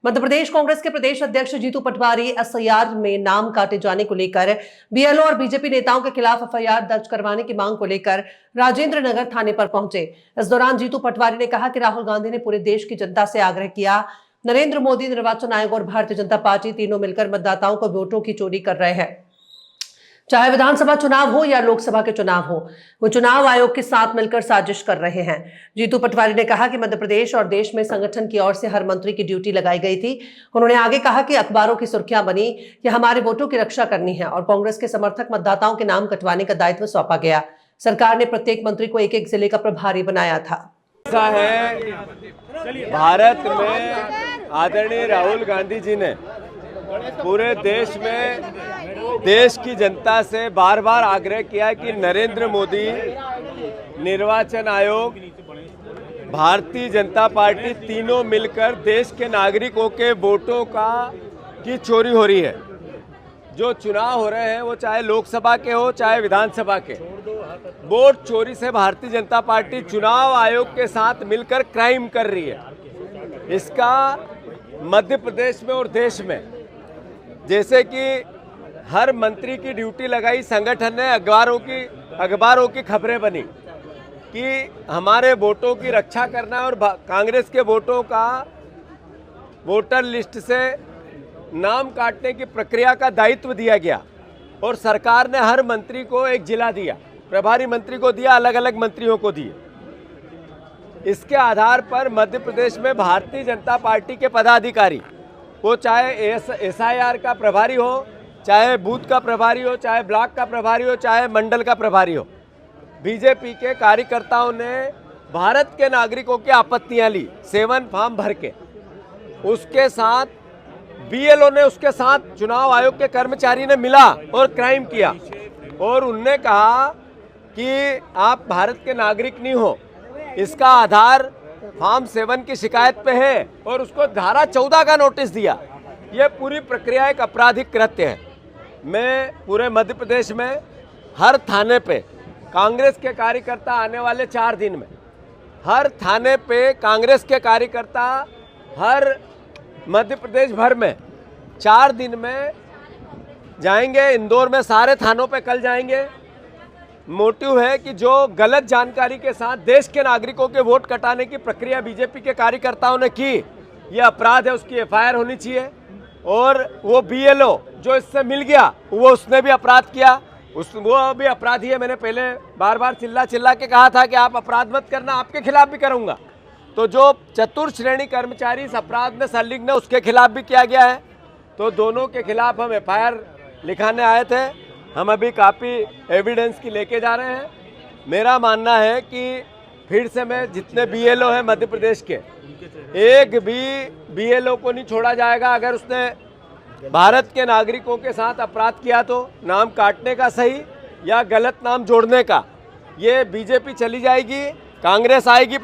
मध्य प्रदेश कांग्रेस के प्रदेश अध्यक्ष जीतू पटवारी एसआईआर में नाम काटे जाने को लेकर बीएलओ और बीजेपी नेताओं के खिलाफ एफआईआर दर्ज करवाने की मांग को लेकर राजेंद्र नगर थाने पर पहुंचे। इस दौरान जीतू पटवारी ने कहा कि राहुल गांधी ने पूरे देश की जनता से आग्रह किया, नरेंद्र मोदी, निर्वाचन आयोग और भारतीय जनता पार्टी तीनों मिलकर मतदाताओं को वोटों की चोरी कर रहे हैं। चाहे विधानसभा चुनाव हो या लोकसभा के चुनाव हो, वो चुनाव आयोग के साथ मिलकर साजिश कर रहे हैं। जीतू पटवारी ने कहा कि मध्य प्रदेश और देश में संगठन की ओर से हर मंत्री की ड्यूटी लगाई गई थी। उन्होंने आगे कहा कि अखबारों की सुर्खियां बनी कि हमारे वोटों की रक्षा करनी है और कांग्रेस के समर्थक मतदाताओं के नाम कटवाने का दायित्व सौंपा गया। सरकार ने प्रत्येक मंत्री को एक एक जिले का प्रभारी बनाया था। ऐसा है, भारत में आदरणीय राहुल गांधी जी ने पूरे देश में देश की जनता से बार बार आग्रह किया कि नरेंद्र मोदी, निर्वाचन आयोग, भारतीय जनता पार्टी तीनों मिलकर देश के नागरिकों के वोटों की चोरी हो रही है। जो चुनाव हो रहे हैं वो चाहे लोकसभा के हो चाहे विधानसभा के, वोट चोरी से भारतीय जनता पार्टी चुनाव आयोग के साथ मिलकर क्राइम कर रही है। इसका मध्य प्रदेश में और देश में जैसे कि हर मंत्री की ड्यूटी लगाई संगठन ने, अखबारों की खबरें बनी कि हमारे वोटों की रक्षा करना और कांग्रेस के वोटों का वोटर लिस्ट से नाम काटने की प्रक्रिया का दायित्व दिया गया और सरकार ने हर मंत्री को एक जिला दिया, प्रभारी मंत्री को दिया, अलग अलग मंत्रियों को दिए। इसके आधार पर मध्य प्रदेश में भारतीय जनता पार्टी के पदाधिकारी, वो चाहे एसआईआर का प्रभारी हो, चाहे बूथ का प्रभारी हो, चाहे ब्लॉक का प्रभारी हो, चाहे मंडल का प्रभारी हो, बीजेपी के कार्यकर्ताओं ने भारत के नागरिकों की आपत्तियां ली 7 फॉर्म भर के। उसके साथ बीएलओ ने, उसके साथ चुनाव आयोग के कर्मचारी ने मिला और क्राइम किया और उनने कहा कि आप भारत के नागरिक नहीं हो। इसका आधार फॉर्म 7 की शिकायत पे है और उसको धारा 14 का नोटिस दिया। ये पूरी प्रक्रिया एक आपराधिक कृत्य है। मैं पूरे मध्य प्रदेश में हर थाने पे कांग्रेस के कार्यकर्ता आने वाले 4 दिन में, हर थाने पे कांग्रेस के कार्यकर्ता हर मध्य प्रदेश भर में 4 दिन में जाएंगे। इंदौर में सारे थानों पे कल जाएंगे। मोटिव है कि जो गलत जानकारी के साथ देश के नागरिकों के वोट कटाने की प्रक्रिया बीजेपी के कार्यकर्ताओं ने की, यह अपराध है, उसकी एफआईआर होनी चाहिए। और वो बीएलओ जो इससे मिल गया, उसने भी अपराध किया, वो भी अपराधी है। मैंने पहले बार बार चिल्ला के कहा था कि आप अपराध मत करना, आपके खिलाफ भी करूंगा। तो जो चतुर्थ श्रेणी कर्मचारी इस अपराध में संलिग्न है, उसके खिलाफ भी किया गया है। तो दोनों के खिलाफ हम एफआईआर लिखाने आए थे। हम अभी काफ़ी एविडेंस की लेके जा रहे हैं। मेरा मानना है कि फिर से मैं जितने बीएलओ हैं मध्य प्रदेश के, एक भी बीएलओ को नहीं छोड़ा जाएगा। अगर उसने भारत के नागरिकों के साथ अपराध किया तो नाम काटने का सही या गलत नाम जोड़ने का, ये बीजेपी चली जाएगी, कांग्रेस आएगी।